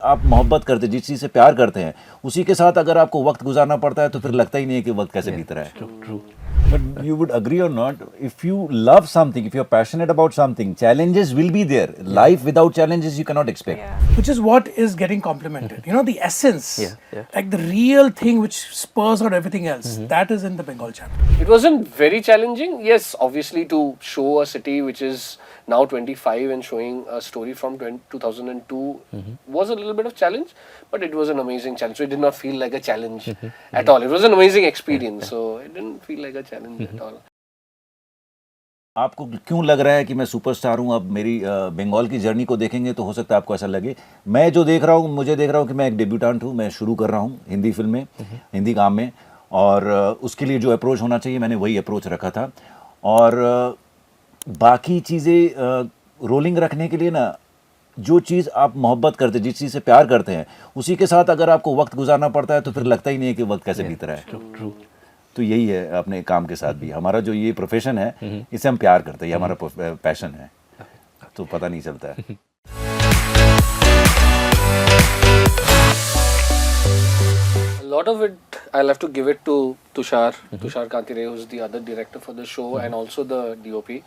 आप मोहब्बत करते जिस चीज़ से प्यार करते हैं उसी के साथ अगर आपको वक्त गुजारना पड़ता है तो फिर लगता ही नहीं है कि वक्त कैसे बीत रहा है. True. But you would agree or not, if you love something, if you're passionate about something, challenges will be there. Life without challenges you cannot expect. Which is what is getting complimented. You know, the essence, Yeah. like the real thing which spurs out everything else, that is in the Bengal chapter. It wasn't very challenging. Yes, obviously to show a city which is now 25 and showing a story from 2002 was a little bit of challenge, but it was an amazing challenge. So it did not feel like a challenge at all. It was an amazing experience. So it didn't feel like a challenge at all. आपको क्यों लग रहा है कि मैं superstar हूँ? अब मेरी बंगाल की जर्नी को देखेंगे तो हो सकता है आपको ऐसा लगे. मैं जो देख रहा हूँ, मुझे देख रहा हूँ कि मैं एक डेब्यूटेंट हूँ. मैं शुरू कर रहा हूँ हिंदी फिल्म में, हिंदी काम में, और उसके लिए जो अप्रोच होना चाहिए मैंने वही अप्रोच रखा था. और बाकी चीज़ें रोलिंग रखने के लिए ना, जो चीज़ आप मोहब्बत करते, जिस चीज़ से प्यार करते हैं उसी के साथ अगर आपको वक्त गुजारना पड़ता है तो फिर लगता ही नहीं है कि वक्त कैसे बीत रहा है. True. तो यही है अपने काम के साथ भी. हमारा जो ये प्रोफेशन है इसे हम प्यार करते हैं, ये हमारा पैशन है, तो पता नहीं चलता है. A lot of it, I'll have to give it to Tushar Kantire, who's the other director for the show and also the DOP.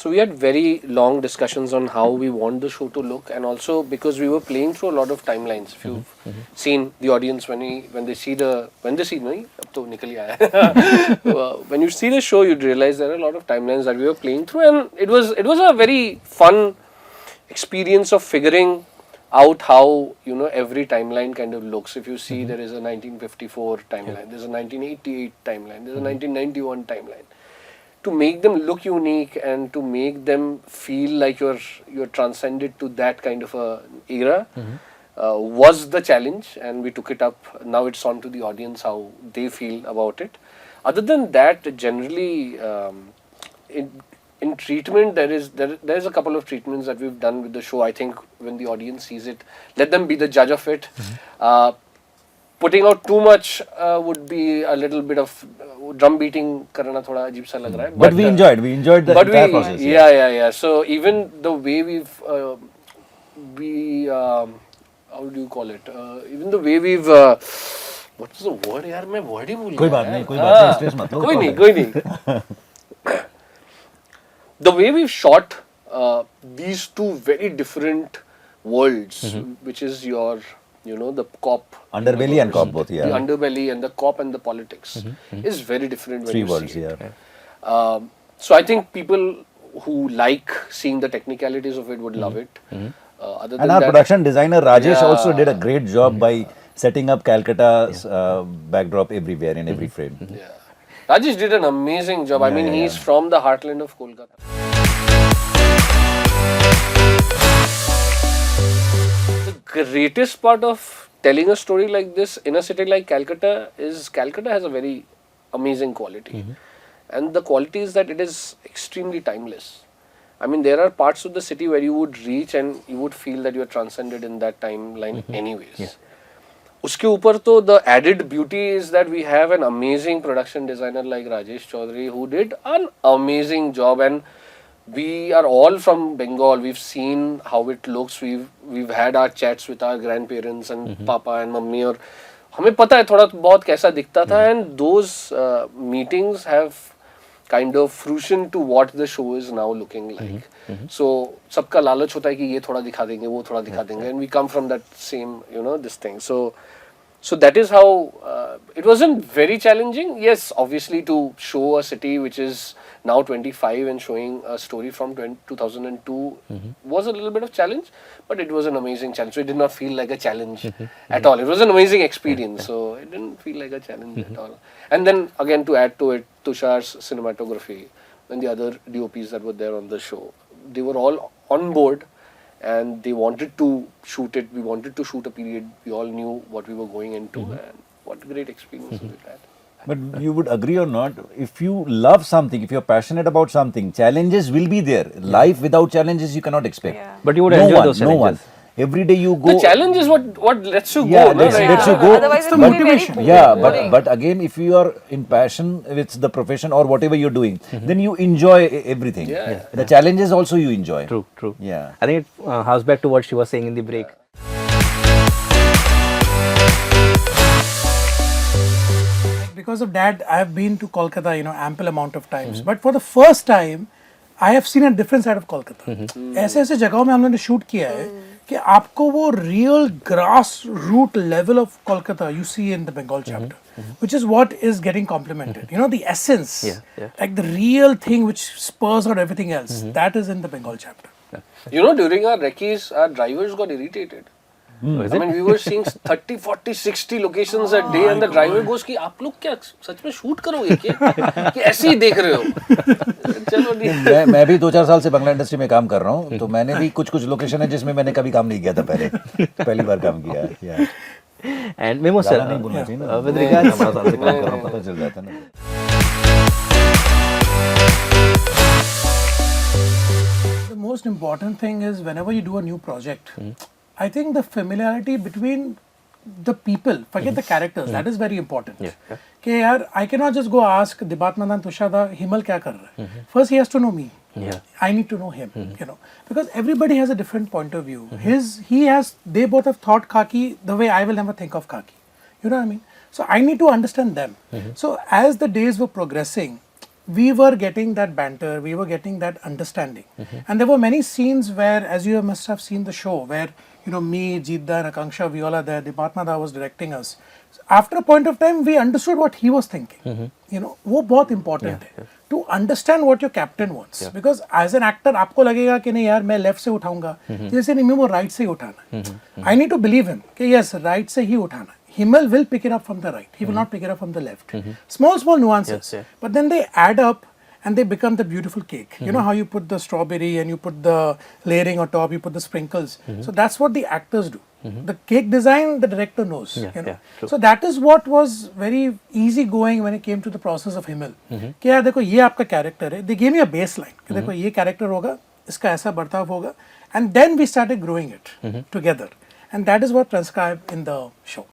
So we had very long discussions on how we want the show to look, and also because we were playing through a lot of timelines. If you've seen the audience when they see नहीं, अब तो निकल ही आया. When you see the show, you'd realize there are a lot of timelines that we were playing through, and it was a very fun experience of figuring out how every timeline kind of looks. If you see, there is a 1954 timeline, there's a 1988 timeline, there's a 1991 timeline. To make them look unique and to make them feel like you're transcended to that kind of a era was the challenge, and we took it up. Now it's on to the audience how they feel about it. Other than that, generally in treatment, there is a couple of treatments that we've done with the show. I think when the audience sees it, let them be the judge of it. Putting out too much would be a little bit of drum beating करना थोड़ा अजीब सा लग रहा है. But we enjoyed the entire process. Yeah. So even the way we've how do you call it? Even the way we've what's the word यार, मैं word ही भूल गया. कोई बात नहीं, स्ट्रेस मत लो. कोई नहीं. The way we've shot these two very different worlds, which is your the cop, Underbelly and cop both, yeah. The underbelly and the cop and the politics is very different. When Three you worlds, see it. yeah. So I think people who like seeing the technicalities of it would love it. Other than And our that, production designer Rajesh Yeah. also did a great job by setting up Calcutta's backdrop everywhere in every frame. yeah, Rajesh did an amazing job. I mean, he's from the heartland of Kolkata. The greatest part of telling a story like this in a city like Calcutta is Calcutta has a very amazing quality. And the quality is that it is extremely timeless. I mean, there are parts of the city where you would reach and you would feel that you are transcended in that timeline anyways. Uske upar to the added beauty is that we have an amazing production designer like Rajesh Chaudhary who did an amazing job, and we are all from Bengal. We've seen how it looks. We've had our chats with our grandparents and papa and mummy, और हमें पता है थोड़ा बहुत कैसा दिखता था, and those meetings have kind of fruition to what the show is now looking like. So सबका लालच होता है कि ये थोड़ा दिखा देंगे, वो थोड़ा दिखा देंगे, and we come from that same this thing. So that is how it wasn't very challenging. Yes, obviously to show a city which is now 25 and showing a story from 2002 was a little bit of challenge, but it was an amazing challenge. So it did not feel like a challenge at all. It was an amazing experience. So it didn't feel like a challenge at all. And then again, to add to it, Tushar's cinematography and the other DOPs that were there on the show, they were all on board. And they wanted to shoot it. We wanted to shoot a period. We all knew what we were going into, and what great experiences we've had. But you would agree or not, if you love something, if you're passionate about something, challenges will be there. Life without challenges you cannot expect. But you would enjoy those No one. challenges. Every day you go. The challenge is what lets you Yeah, go. No? lets you go. Otherwise, It's it the will be very motivation. boring. But again, if you are in passion with the profession or whatever you're doing, then you enjoy everything. Yeah. The challenges also you enjoy. True. Yeah. I think it harks back to what she was saying in the break. because of Dad, I have been to Kolkata, you know, ample amount of times. But for the first time, I have seen a different side of Kolkata. ऐसे ऐसे जगहों में हमने shoot किया है कि आपको वो real grass root level of Kolkata you see in the Bengal chapter, which is what is getting complimented. You know, the essence, like the real thing which spurs out everything else, that is in the Bengal chapter. You know, during our recce's, our drivers got irritated. I mean, we were seeing 30, 40, 60 locations a day, and the driver goes कि आप लोग क्या सच में shoot करोगे क्या कि ऐसे ही देख रहे हो? चलो नहीं. मैं भी 2-4 साल से बांग्ला इंडस्ट्री में काम कर रहा हूँ, तो मैंने भी कुछ लोकेशन है जिसमें मैंने कभी काम नहीं किया था पहले, पहली बार काम किया है. And Memo sir, नहीं बोलना चाहिए ना, with regards, 12 साल से काम कर रहा हूँ, पता चल जाता है ना. The most important thing is whenever you do a new project, I think the familiarity between the people, forget the characters, that is very important. कि यार, I cannot just go ask Dibat Nandan Tushada, Himal क्या कर रहा है? First he has to know me. I need to know him, you know, because everybody has a different point of view. They both have thought khaki the way I will never think of khaki. You know what I mean? So I need to understand them. So as the days were progressing, we were getting that banter, we were getting that understanding. And there were many scenes where, as you must have seen the show, where, you know, me, Jeetda, and Akanksha, we all are there, Dibatnada was directing us. So after a point of time, we understood what he was thinking. You know, वो बहुत important है. To understand what your captain wants. Because as an actor, आपको लगेगा कि नहीं यार मैं left से उठाऊंगा, जैसे नहीं मैं वो right से ही उठाना. I need to believe him कि yes, right से ही उठाना. Himal will pick it up from the right. He will not pick it up from the left. Small nuances. But then they add up and they become the beautiful cake. You know how you put the strawberry and you put the layering on top, you put the sprinkles. So that's what the actors do. The cake design, the director knows. You know? So that is what was very easy going when it came to the process of Himal. कि यार देखो ये आपका character है. They gave me a baseline. कि देखो ये character होगा, इसका ऐसा बर्ताव होगा. And then we started growing it together. And that is what transcribed in the show.